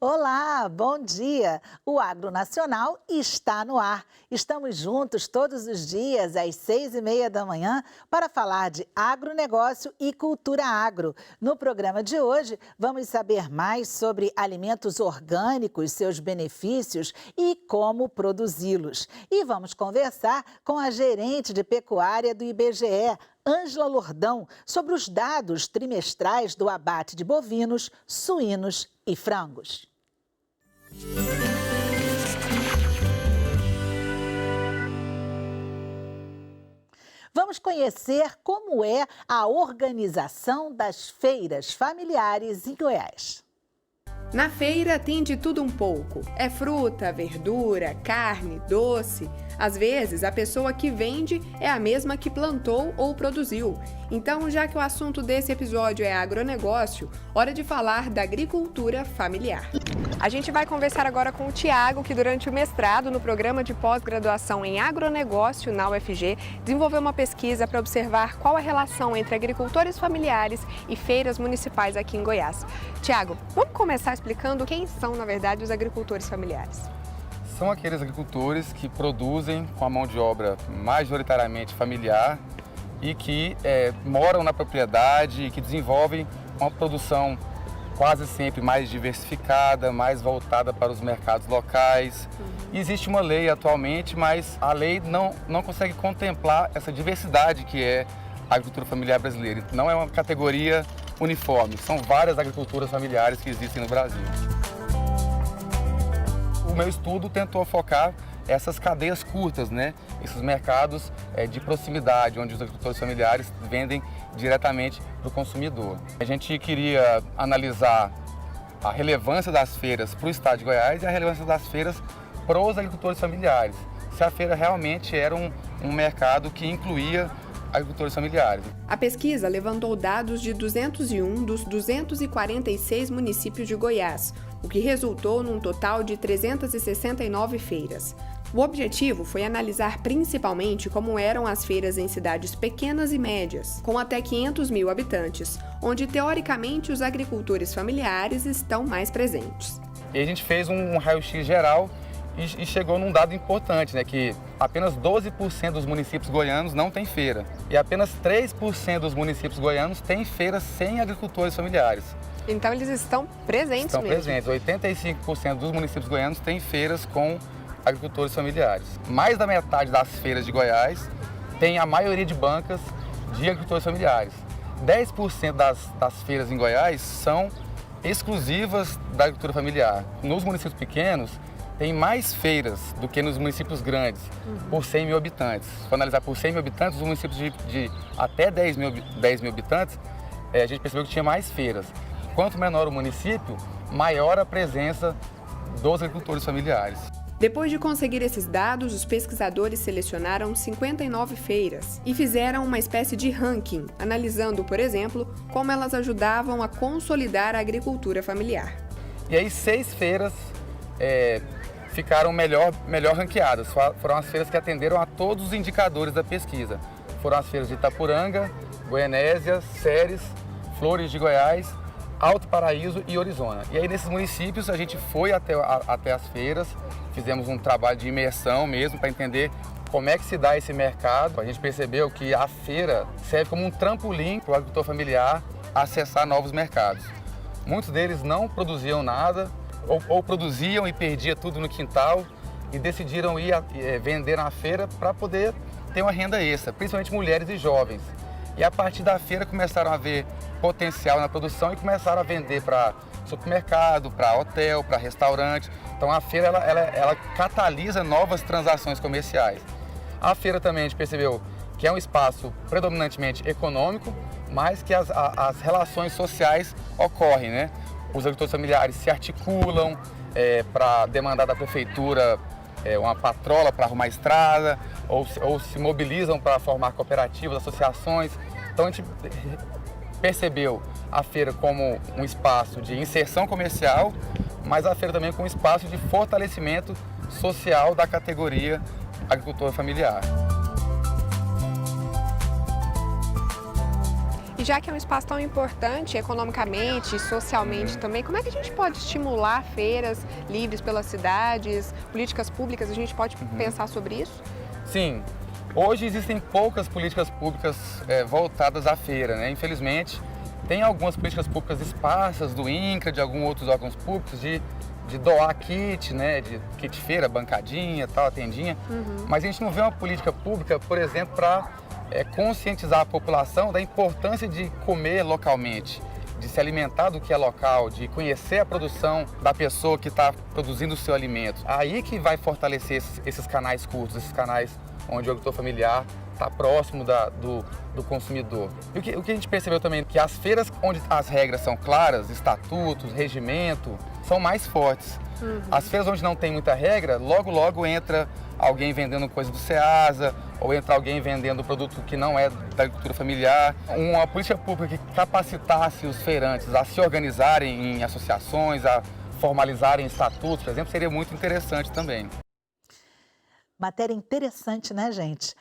Olá, bom dia! O Agro Nacional está no ar. Estamos juntos todos os dias às 6h30 da manhã para falar de agronegócio e cultura agro. No programa de hoje, vamos saber mais sobre alimentos orgânicos, seus benefícios e como produzi-los. E vamos conversar com a gerente de pecuária do IBGE, Ângela Lordão, sobre os dados trimestrais do abate de bovinos, suínos e frangos. Vamos conhecer como é a organização das feiras familiares em Goiás. Na feira tem de tudo um pouco. É fruta, verdura, carne, doce. Às vezes, a pessoa que vende é a mesma que plantou ou produziu. Então, já que o assunto desse episódio é agronegócio, hora de falar da agricultura familiar. A gente vai conversar agora com o Tiago, que durante o mestrado no programa de pós-graduação em agronegócio na UFG, desenvolveu uma pesquisa para observar qual a relação entre agricultores familiares e feiras municipais aqui em Goiás. Tiago, vamos começar explicando quem são, na verdade, os agricultores familiares. São aqueles agricultores que produzem com a mão de obra majoritariamente familiar e que moram na propriedade e que desenvolvem uma produção quase sempre mais diversificada, mais voltada para os mercados locais. Existe uma lei atualmente, mas a lei não consegue contemplar essa diversidade que é a agricultura familiar brasileira. Não é uma categoria uniforme, são várias agriculturas familiares que existem no Brasil. O meu estudo tentou focar essas cadeias curtas, esses mercados de proximidade, onde os agricultores familiares vendem diretamente para o consumidor. A gente queria analisar a relevância das feiras para o estado de Goiás e a relevância das feiras para os agricultores familiares. Se a feira realmente era um mercado que incluía agricultores familiares. A pesquisa levantou dados de 201 dos 246 municípios de Goiás, o que resultou num total de 369 feiras. O objetivo foi analisar principalmente como eram as feiras em cidades pequenas e médias, com até 500 mil habitantes, onde teoricamente os agricultores familiares estão mais presentes. E a gente fez um raio-x geral e chegou num dado importante, que apenas 12% dos municípios goianos não têm feira e apenas 3% dos municípios goianos têm feiras sem agricultores familiares. Então eles estão presentes mesmo? Estão presentes. 85% dos municípios goianos têm feiras com agricultores familiares. Mais da metade das feiras de Goiás tem a maioria de bancas de agricultores familiares. 10% das feiras em Goiás são exclusivas da agricultura familiar. Nos municípios pequenos, tem mais feiras do que nos municípios grandes, por 100 mil habitantes. Se for analisar por 100 mil habitantes, os municípios de até 10 mil habitantes, a gente percebeu que tinha mais feiras. Quanto menor o município, maior a presença dos agricultores familiares. Depois de conseguir esses dados, os pesquisadores selecionaram 59 feiras e fizeram uma espécie de ranking, analisando, por exemplo, como elas ajudavam a consolidar a agricultura familiar. E aí 6 feiras ficaram melhor ranqueadas. Foram as feiras que atenderam a todos os indicadores da pesquisa. Foram as feiras de Itapuranga, Goianésia, Ceres, Flores de Goiás, Alto Paraíso e Orizona. E aí nesses municípios a gente foi até as feiras, fizemos um trabalho de imersão mesmo para entender como é que se dá esse mercado. A gente percebeu que a feira serve como um trampolim para o agricultor familiar acessar novos mercados. Muitos deles não produziam nada, ou produziam e perdia tudo no quintal e decidiram ir vender na feira para poder ter uma renda extra, principalmente mulheres e jovens. E a partir da feira começaram a ver potencial na produção e começaram a vender para supermercado, para hotel, para restaurante. Então a feira ela catalisa novas transações comerciais. A feira também a gente percebeu que é um espaço predominantemente econômico, mas que as relações sociais ocorrem, Os agricultores familiares se articulam para demandar da prefeitura uma patrola para arrumar estrada, ou se mobilizam para formar cooperativas, associações. Então a gente percebeu a feira como um espaço de inserção comercial, mas a feira também como um espaço de fortalecimento social da categoria agricultor familiar. E já que é um espaço tão importante economicamente e socialmente também, como é que a gente pode estimular feiras livres pelas cidades, políticas públicas, a gente pode pensar sobre isso? Sim, hoje existem poucas políticas públicas voltadas à feira, né? Infelizmente, tem algumas políticas públicas esparsas do INCRA, de alguns outros órgãos públicos, de doar kit, né? De kit feira, bancadinha, tal, tendinha. Mas a gente não vê uma política pública, por exemplo, para conscientizar a população da importância de comer localmente, de se alimentar do que é local, de conhecer a produção da pessoa que está produzindo o seu alimento. Aí que vai fortalecer esses canais curtos, esses canais onde o agricultor familiar está próximo do consumidor. E o que a gente percebeu também é que as feiras onde as regras são claras, estatutos, regimento, são mais fortes. As feiras onde não tem muita regra, logo entra alguém vendendo coisa do Ceasa, ou entra alguém vendendo produto que não é da agricultura familiar. Uma política pública que capacitasse os feirantes a se organizarem em associações, a formalizarem estatutos, por exemplo, seria muito interessante também. Matéria interessante, né, gente?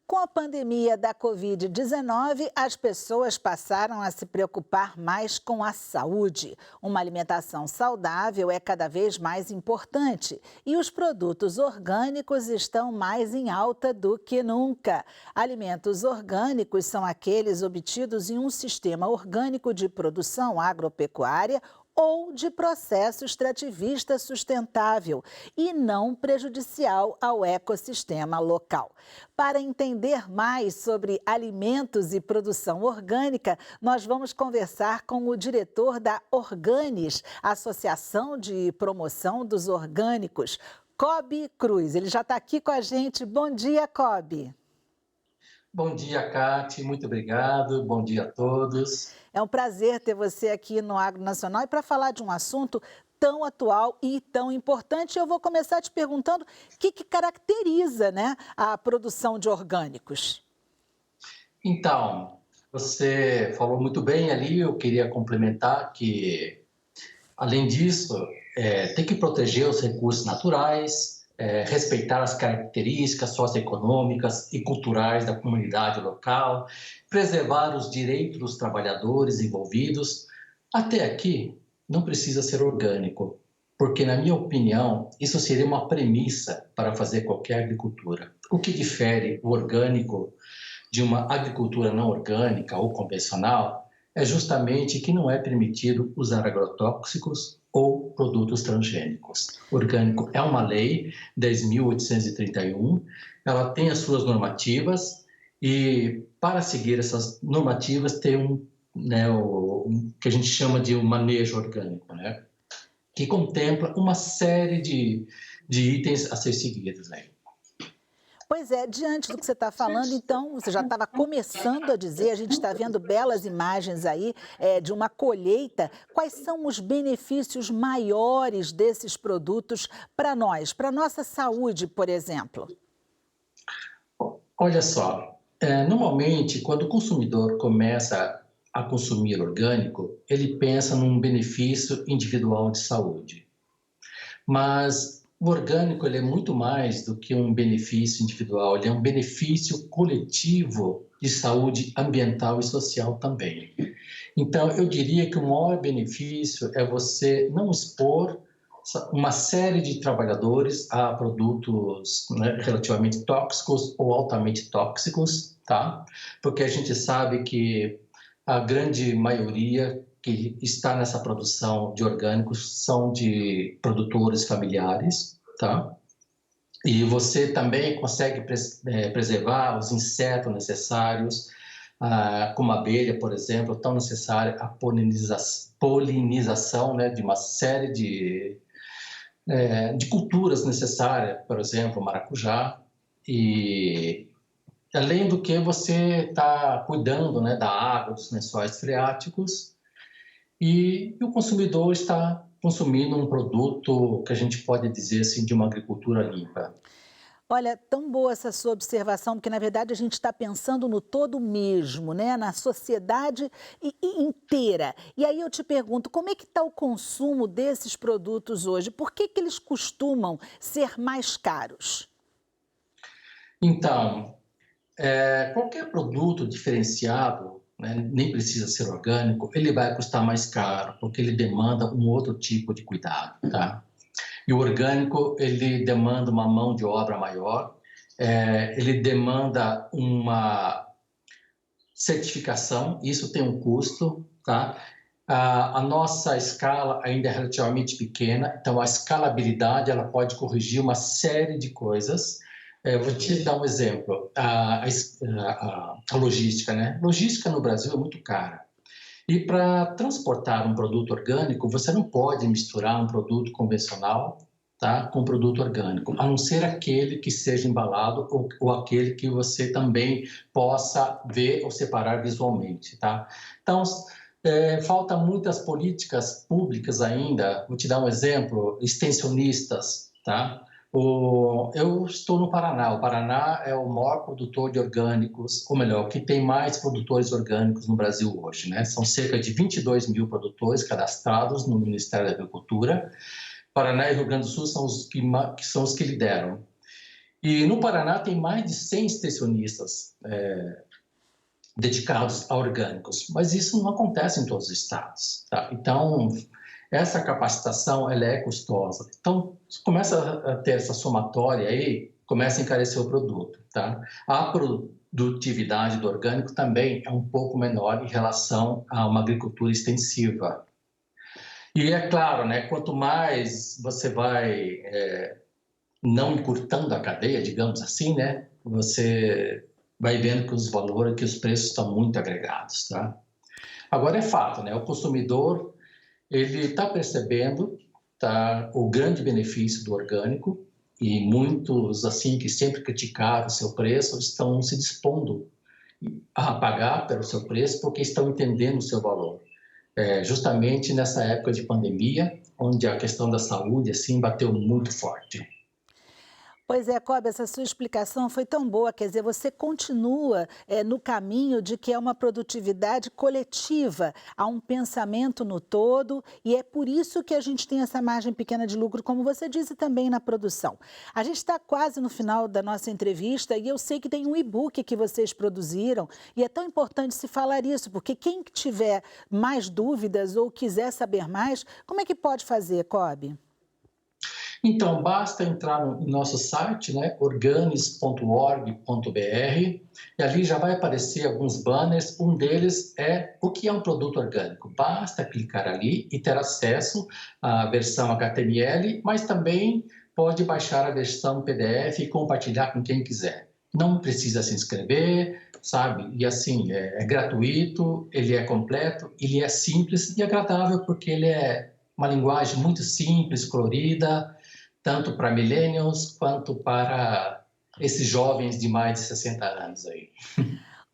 Com a pandemia da Covid-19, as pessoas passaram a se preocupar mais com a saúde. Uma alimentação saudável é cada vez mais importante e os produtos orgânicos estão mais em alta do que nunca. Alimentos orgânicos são aqueles obtidos em um sistema orgânico de produção agropecuária ou de processo extrativista sustentável e não prejudicial ao ecossistema local. Para entender mais sobre alimentos e produção orgânica, nós vamos conversar com o diretor da Organis, Associação de Promoção dos Orgânicos, Cobe Cruz. Ele já está aqui com a gente. Bom dia, Cobe. Bom dia, Cate. Muito obrigado. Bom dia a todos. É um prazer ter você aqui no Agro Nacional e para falar de um assunto tão atual e tão importante. Eu vou começar te perguntando o que caracteriza, né, a produção de orgânicos. Então, você falou muito bem ali, eu queria complementar que, além disso, tem que proteger os recursos naturais, respeitar as características socioeconômicas e culturais da comunidade local, preservar os direitos dos trabalhadores envolvidos. Até aqui, não precisa ser orgânico, porque, na minha opinião, isso seria uma premissa para fazer qualquer agricultura. O que difere o orgânico de uma agricultura não orgânica ou convencional é justamente que não é permitido usar agrotóxicos ou produtos transgênicos. Orgânico é uma lei 10.831, ela tem as suas normativas e, para seguir essas normativas, tem o que a gente chama de um manejo orgânico, né? Que contempla uma série de itens a ser seguidos aí. Pois é, diante do que você está falando, então, você já estava começando a dizer, a gente está vendo belas imagens aí de uma colheita. Quais são os benefícios maiores desses produtos para nós, para a nossa saúde, por exemplo? Olha só, normalmente, quando o consumidor começa a consumir orgânico, ele pensa num benefício individual de saúde. Mas o orgânico ele é muito mais do que um benefício individual, ele é um benefício coletivo de saúde ambiental e social também. Então, eu diria que o maior benefício é você não expor uma série de trabalhadores a produtos, né, relativamente tóxicos ou altamente tóxicos, tá? Porque a gente sabe que a grande maioria que está nessa produção de orgânicos são de produtores familiares, tá? E você também consegue preservar os insetos necessários, como a abelha, por exemplo, tão necessária a polinização, né, de uma série de culturas necessárias, por exemplo, o maracujá. E além do que você está cuidando, né, da água, dos lençóis freáticos, e o consumidor está consumindo um produto que a gente pode dizer assim de uma agricultura limpa. Olha, tão boa essa sua observação, porque na verdade a gente está pensando no todo mesmo, né? Na sociedade inteira. E aí eu te pergunto, como é que está o consumo desses produtos hoje? Por que eles costumam ser mais caros? Então, qualquer produto diferenciado né, nem precisa ser orgânico, ele vai custar mais caro, porque ele demanda um outro tipo de cuidado, tá? E o orgânico, ele demanda uma mão de obra maior, ele demanda uma certificação, isso tem um custo, tá? A nossa escala ainda é relativamente pequena, então a escalabilidade ela pode corrigir uma série de coisas. Vou te dar um exemplo, a logística, né? Logística no Brasil é muito cara. E para transportar um produto orgânico, você não pode misturar um produto convencional, tá, com produto orgânico, a não ser aquele que seja embalado ou aquele que você também possa ver ou separar visualmente, tá? Então, falta muitas políticas públicas ainda. Vou te dar um exemplo, extensionistas, tá? Eu estou no Paraná. O Paraná é o maior produtor de orgânicos, ou melhor, que tem mais produtores orgânicos no Brasil hoje, né? São cerca de 22 mil produtores cadastrados no Ministério da Agricultura. Paraná e Rio Grande do Sul são os que lideram. E no Paraná tem mais de 100 extensionistas dedicados a orgânicos, mas isso não acontece em todos os estados, tá? Então, essa capacitação ela é custosa. Então, começa a ter essa somatória aí, começa a encarecer o produto, tá? A produtividade do orgânico também é um pouco menor em relação a uma agricultura extensiva. E é claro, né, quanto mais você vai não encurtando a cadeia, digamos assim, né, você vai vendo que os valores, que os preços estão muito agregados, tá? Agora é fato, né, o consumidor ele está percebendo, tá, o grande benefício do orgânico e muitos assim que sempre criticaram o seu preço estão se dispondo a pagar pelo seu preço porque estão entendendo o seu valor. Justamente nessa época de pandemia, onde a questão da saúde assim bateu muito forte. Pois é, Cobe, essa sua explicação foi tão boa, quer dizer, você continua no caminho de que é uma produtividade coletiva, há um pensamento no todo e é por isso que a gente tem essa margem pequena de lucro, como você disse também na produção. A gente está quase no final da nossa entrevista e eu sei que tem um e-book que vocês produziram e é tão importante se falar isso, porque quem tiver mais dúvidas ou quiser saber mais, como é que pode fazer, Cobe? Então, basta entrar no nosso site, né, organis.org.br, e ali já vai aparecer alguns banners. Um deles é o que é um produto orgânico. Basta clicar ali e ter acesso à versão HTML, mas também pode baixar a versão PDF e compartilhar com quem quiser. Não precisa se inscrever, sabe? E assim, é gratuito, ele é completo, ele é simples e agradável, porque ele é uma linguagem muito simples, colorida, tanto para millennials quanto para esses jovens de mais de 60 anos aí.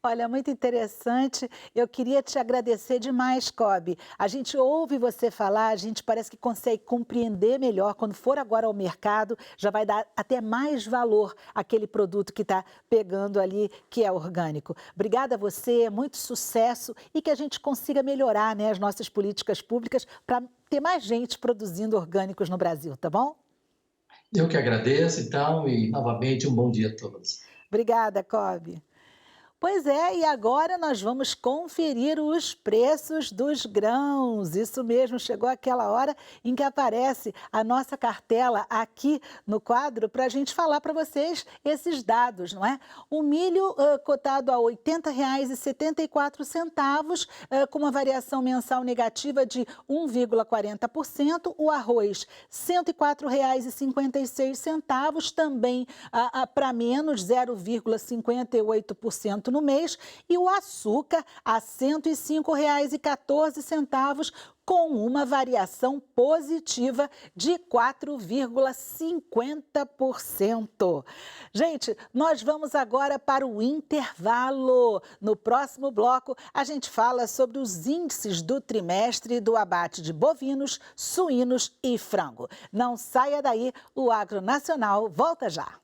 Olha, muito interessante. Eu queria te agradecer demais, Cobe. A gente ouve você falar, a gente parece que consegue compreender melhor. Quando for agora ao mercado, já vai dar até mais valor àquele produto que está pegando ali, que é orgânico. Obrigada a você, muito sucesso e que a gente consiga melhorar, né, as nossas políticas públicas para ter mais gente produzindo orgânicos no Brasil, tá bom? Eu que agradeço, então, e novamente um bom dia a todos. Obrigada, Cobe. Pois é, e agora nós vamos conferir os preços dos grãos. Isso mesmo, chegou aquela hora em que aparece a nossa cartela aqui no quadro para a gente falar para vocês esses dados, não é? O milho cotado a R$ 80,74, com uma variação mensal negativa de 1,40%. O arroz, R$ 104,56, também para menos 0,58% no mês, e o açúcar a R$ 105,14, com uma variação positiva de 4,50%. Gente, nós vamos agora para o intervalo. No próximo bloco, a gente fala sobre os índices do trimestre do abate de bovinos, suínos e frango. Não saia daí, o Agro Nacional volta já.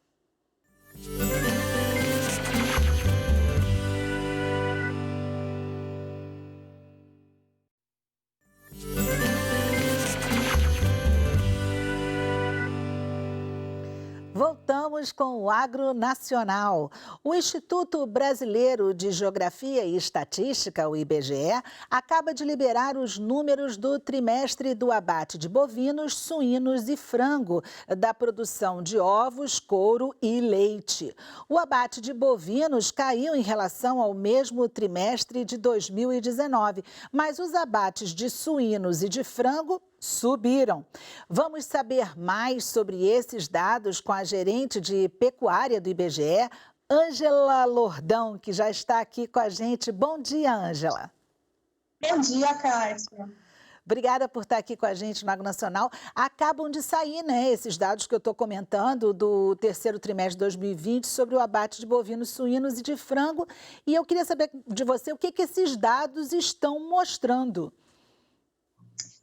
Voltamos Voltamos com o Agro Nacional. O Instituto Brasileiro de Geografia e Estatística, o IBGE, acaba de liberar os números do trimestre do abate de bovinos, suínos e frango, da produção de ovos, couro e leite. O abate de bovinos caiu em relação ao mesmo trimestre de 2019, mas os abates de suínos e de frango subiram. Vamos saber mais sobre esses dados com a gerente de pecuária do IBGE, Ângela Lordão, que já está aqui com a gente. Bom dia, Ângela. Bom dia, Kátia. Obrigada por estar aqui com a gente no Agro Nacional. Acabam de sair, né, esses dados que eu estou comentando do terceiro trimestre de 2020 sobre o abate de bovinos, suínos e de frango. E eu queria saber de você o que esses dados estão mostrando.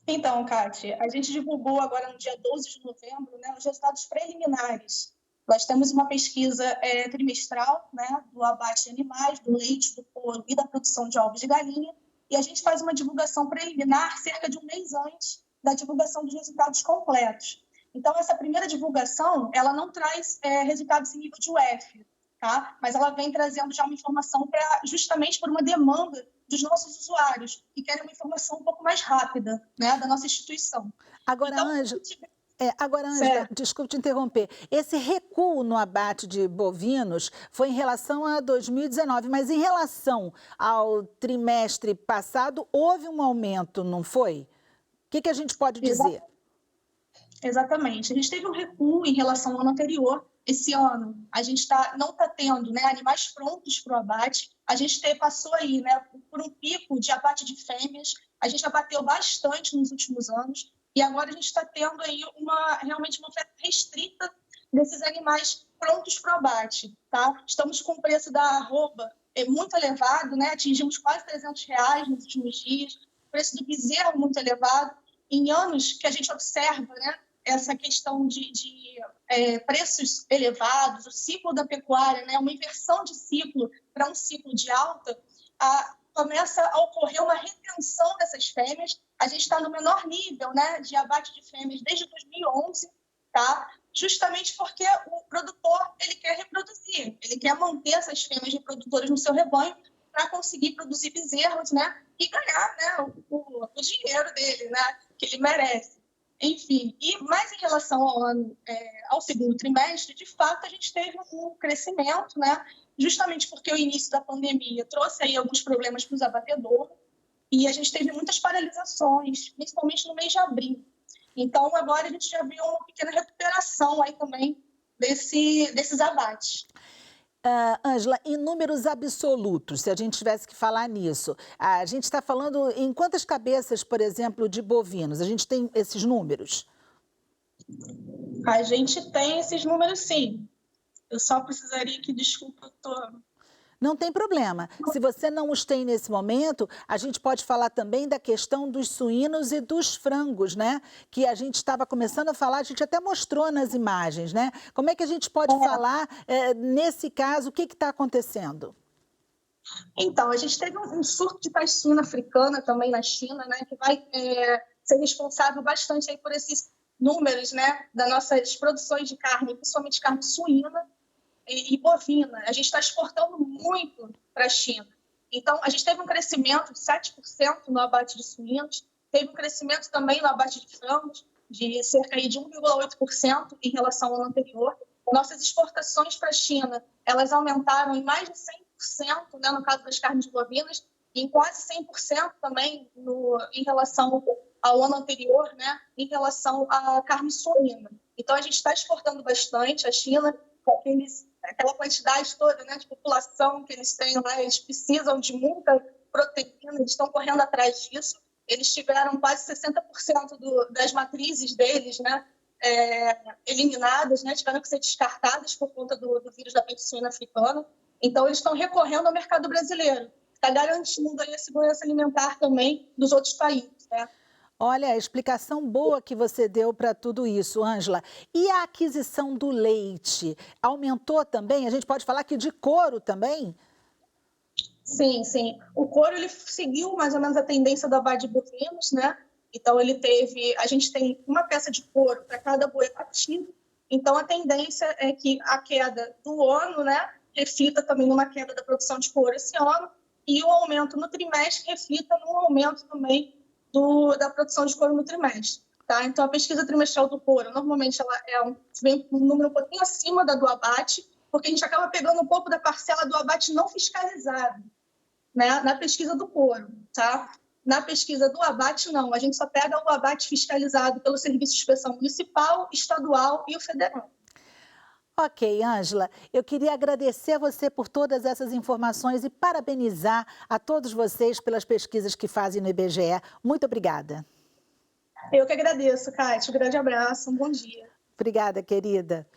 Então, Kátia, a gente divulgou agora no dia 12 de novembro, né, os resultados preliminares. Nós temos uma pesquisa trimestral, né, do abate de animais, do leite, do couro e da produção de ovos de galinha, e a gente faz uma divulgação preliminar cerca de um mês antes da divulgação dos resultados completos. Então, essa primeira divulgação, ela não traz resultados em nível de UF, tá? Mas ela vem trazendo já uma informação justamente por uma demanda dos nossos usuários, que querem uma informação um pouco mais rápida, né, da nossa instituição. Agora, então, Ângela, desculpe te interromper. Esse recuo no abate de bovinos foi em relação a 2019, mas em relação ao trimestre passado, houve um aumento, não foi? O que a gente pode dizer? Exatamente. A gente teve um recuo em relação ao ano anterior. Esse ano, a gente não está tendo, né, animais prontos para o abate. A gente passou aí, né, por um pico de abate de fêmeas. A gente abateu bastante nos últimos anos. E agora a gente está tendo aí realmente uma oferta restrita desses animais prontos para o abate. Tá? Estamos com o preço da arroba muito elevado, né? Atingimos quase R$300 nos últimos dias. O preço do bezerro muito elevado. Em anos que a gente observa, né, essa questão de preços elevados, o ciclo da pecuária, né, uma inversão de ciclo para um ciclo de alta, começa a ocorrer uma retenção dessas fêmeas. A gente está no menor nível, né, de abate de fêmeas desde 2011, tá? Justamente porque o produtor ele quer reproduzir, ele quer manter essas fêmeas reprodutoras no seu rebanho para conseguir produzir bezerros, né, e ganhar, né, o dinheiro dele, né, que ele merece. Enfim, mas em relação ao segundo trimestre, de fato, a gente teve um crescimento, né, justamente porque o início da pandemia trouxe aí alguns problemas para os abatedouros e a gente teve muitas paralisações, principalmente no mês de abril. Então, agora a gente já viu uma pequena recuperação aí também desses abates. Ângela, em números absolutos, se a gente tivesse que falar nisso, a gente está falando em quantas cabeças, por exemplo, de bovinos? A gente tem esses números? A gente tem esses números, sim. Eu só precisaria que, desculpa, Não tem problema. Se você não os tem nesse momento, a gente pode falar também da questão dos suínos e dos frangos, né? Que a gente estava começando a falar, a gente até mostrou nas imagens, né? Como é que a gente pode falar, nesse caso, o que está acontecendo? Então, a gente teve um surto de peste suína africana também na China, né? Que vai ser responsável bastante aí por esses números, né? Das nossas produções de carne, principalmente carne suína e bovina. A gente está exportando muito para a China. Então, a gente teve um crescimento de 7% no abate de suínos, teve um crescimento também no abate de frangos, de cerca de 1,8% em relação ao ano anterior. Nossas exportações para a China, elas aumentaram em mais de 100%, né, no caso das carnes bovinas, e em quase 100% também em relação ao ano anterior, né, em relação à carne suína. Então, a gente está exportando bastante. A China, aquela quantidade toda, né, de população que eles têm lá, eles precisam de muita proteína, eles estão correndo atrás disso. Eles tiveram quase 60% das matrizes deles, né, eliminadas, né, tiveram que ser descartadas por conta do vírus da peste suína africana. Então, eles estão recorrendo ao mercado brasileiro, está garantindo aí a segurança alimentar também dos outros países, né? Olha, a explicação boa que você deu para tudo isso, Ângela. E a aquisição do leite aumentou também? A gente pode falar que de couro também? Sim, sim. O couro ele seguiu mais ou menos a tendência do abate de bovinos, né? Então, a gente tem uma peça de couro para cada boi abatido Então, a tendência é que a queda do ano, né, reflita também numa queda da produção de couro esse ano, e o aumento no trimestre reflita no aumento também da produção de couro no trimestre. Tá? Então, a pesquisa trimestral do couro, normalmente, ela vem um número um pouquinho acima da do abate, porque a gente acaba pegando um pouco da parcela do abate não fiscalizado, né, na pesquisa do couro. Tá? Na pesquisa do abate, não. A gente só pega o abate fiscalizado pelo Serviço de Inspeção Municipal, Estadual e o Federal. Ok, Ângela, eu queria agradecer a você por todas essas informações e parabenizar a todos vocês pelas pesquisas que fazem no IBGE. Muito obrigada. Eu que agradeço, Kátia. Um grande abraço, um bom dia. Obrigada, querida.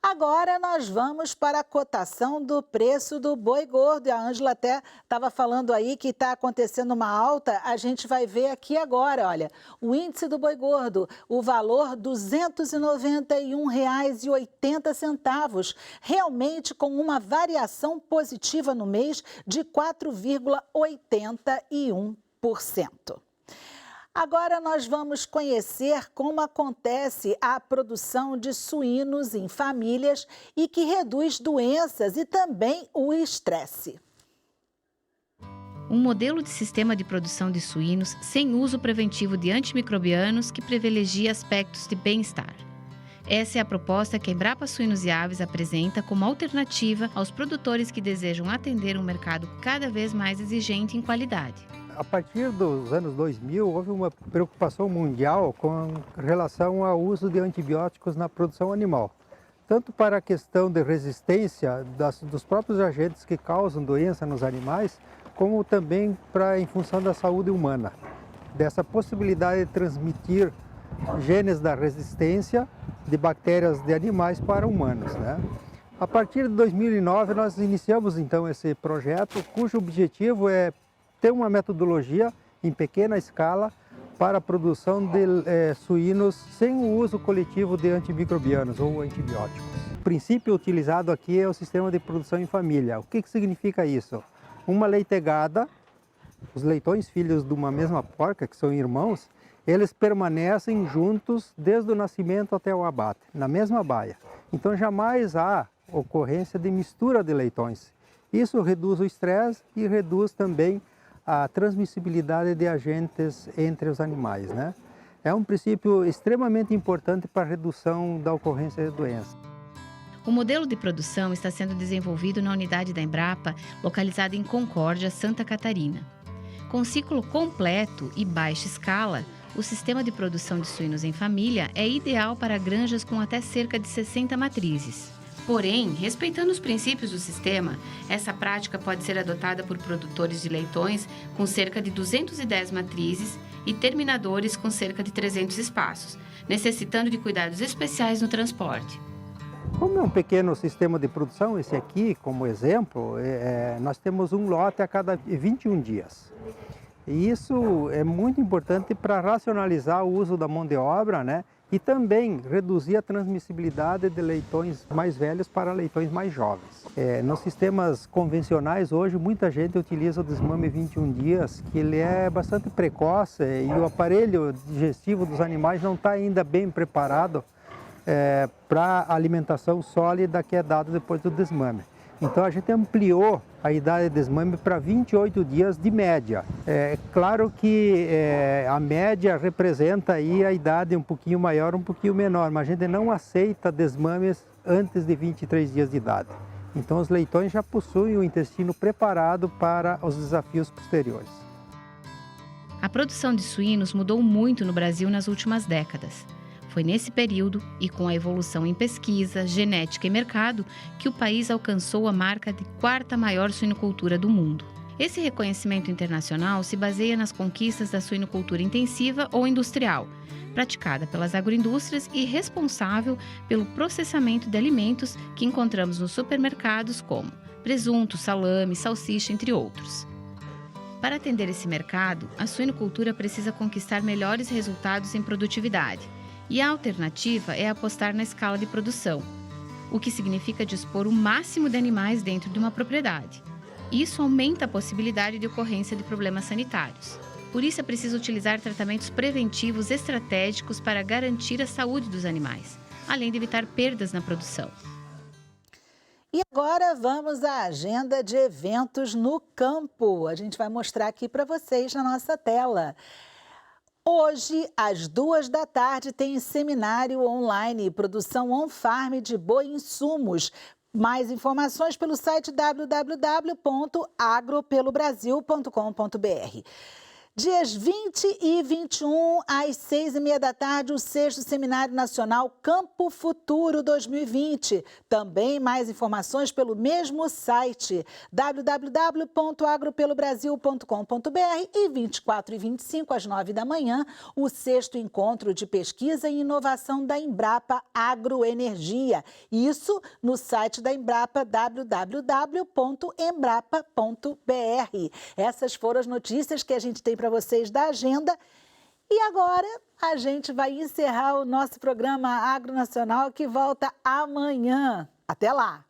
Agora nós vamos para a cotação do preço do boi gordo. E a Ângela até estava falando aí que está acontecendo uma alta. A gente vai ver aqui agora, olha, o índice do boi gordo, o valor R$ 291,80, realmente com uma variação positiva no mês de 4,81%. Agora nós vamos conhecer como acontece a produção de suínos em famílias e que reduz doenças e também o estresse. Um modelo de sistema de produção de suínos sem uso preventivo de antimicrobianos que privilegia aspectos de bem-estar. Essa é a proposta que a Embrapa Suínos e Aves apresenta como alternativa aos produtores que desejam atender um mercado cada vez mais exigente em qualidade. A partir dos anos 2000, houve uma preocupação mundial com relação ao uso de antibióticos na produção animal. Tanto para a questão de resistência dos próprios agentes que causam doença nos animais, como também em função da saúde humana. Dessa possibilidade de transmitir genes da resistência de bactérias de animais para humanos, né? A partir de 2009, nós iniciamos então esse projeto, cujo objetivo é ter uma metodologia em pequena escala para a produção de suínos sem o uso coletivo de antimicrobianos ou antibióticos. O princípio utilizado aqui é o sistema de produção em família. O que significa isso? Uma leitegada, os leitões filhos de uma mesma porca, que são irmãos, eles permanecem juntos desde o nascimento até o abate, na mesma baia. Então jamais há ocorrência de mistura de leitões. Isso reduz o estresse e reduz também a transmissibilidade de agentes entre os animais, né? É um princípio extremamente importante para a redução da ocorrência de doenças. O modelo de produção está sendo desenvolvido na unidade da Embrapa, localizada em Concórdia, Santa Catarina. Com ciclo completo e baixa escala, o sistema de produção de suínos em família é ideal para granjas com até cerca de 60 matrizes. Porém, respeitando os princípios do sistema, essa prática pode ser adotada por produtores de leitões com cerca de 210 matrizes e terminadores com cerca de 300 espaços, necessitando de cuidados especiais no transporte. Como é um pequeno sistema de produção, esse aqui, como exemplo, nós temos um lote a cada 21 dias. E isso é muito importante para racionalizar o uso da mão de obra, né? E também reduzir a transmissibilidade de leitões mais velhos para leitões mais jovens. Nos sistemas convencionais, hoje, muita gente utiliza o desmame 21 dias, que ele é bastante precoce e o aparelho digestivo dos animais não está ainda bem preparado para a alimentação sólida que é dada depois do desmame. Então a gente ampliou a idade de desmame para 28 dias de média. É claro que a média representa aí a idade um pouquinho maior, um pouquinho menor, mas a gente não aceita desmames antes de 23 dias de idade. Então os leitões já possuem o intestino preparado para os desafios posteriores. A produção de suínos mudou muito no Brasil nas últimas décadas. Foi nesse período, e com a evolução em pesquisa, genética e mercado, que o país alcançou a marca de quarta maior suinocultura do mundo. Esse reconhecimento internacional se baseia nas conquistas da suinocultura intensiva ou industrial, praticada pelas agroindústrias e responsável pelo processamento de alimentos que encontramos nos supermercados como presunto, salame, salsicha, entre outros. Para atender esse mercado, a suinocultura precisa conquistar melhores resultados em produtividade. E a alternativa é apostar na escala de produção, o que significa dispor o máximo de animais dentro de uma propriedade. Isso aumenta a possibilidade de ocorrência de problemas sanitários. Por isso é preciso utilizar tratamentos preventivos estratégicos para garantir a saúde dos animais, além de evitar perdas na produção. E agora vamos à agenda de eventos no campo. A gente vai mostrar aqui para vocês na nossa tela. Hoje, às 2h, tem seminário online, produção on-farm de boi insumos. Mais informações pelo site www.agropelobrasil.com.br. Dias 20 e 21, às 6h30, o 6º Seminário Nacional Campo Futuro 2020. Também mais informações pelo mesmo site, www.agropelobrasil.com.br. E 24 e 25, às 9h, o 6º Encontro de Pesquisa e Inovação da Embrapa Agroenergia. Isso no site da Embrapa, www.embrapa.br. Essas foram as notícias que a gente tem para vocês da agenda. E agora a gente vai encerrar o nosso programa Agro Nacional, que volta amanhã. Até lá!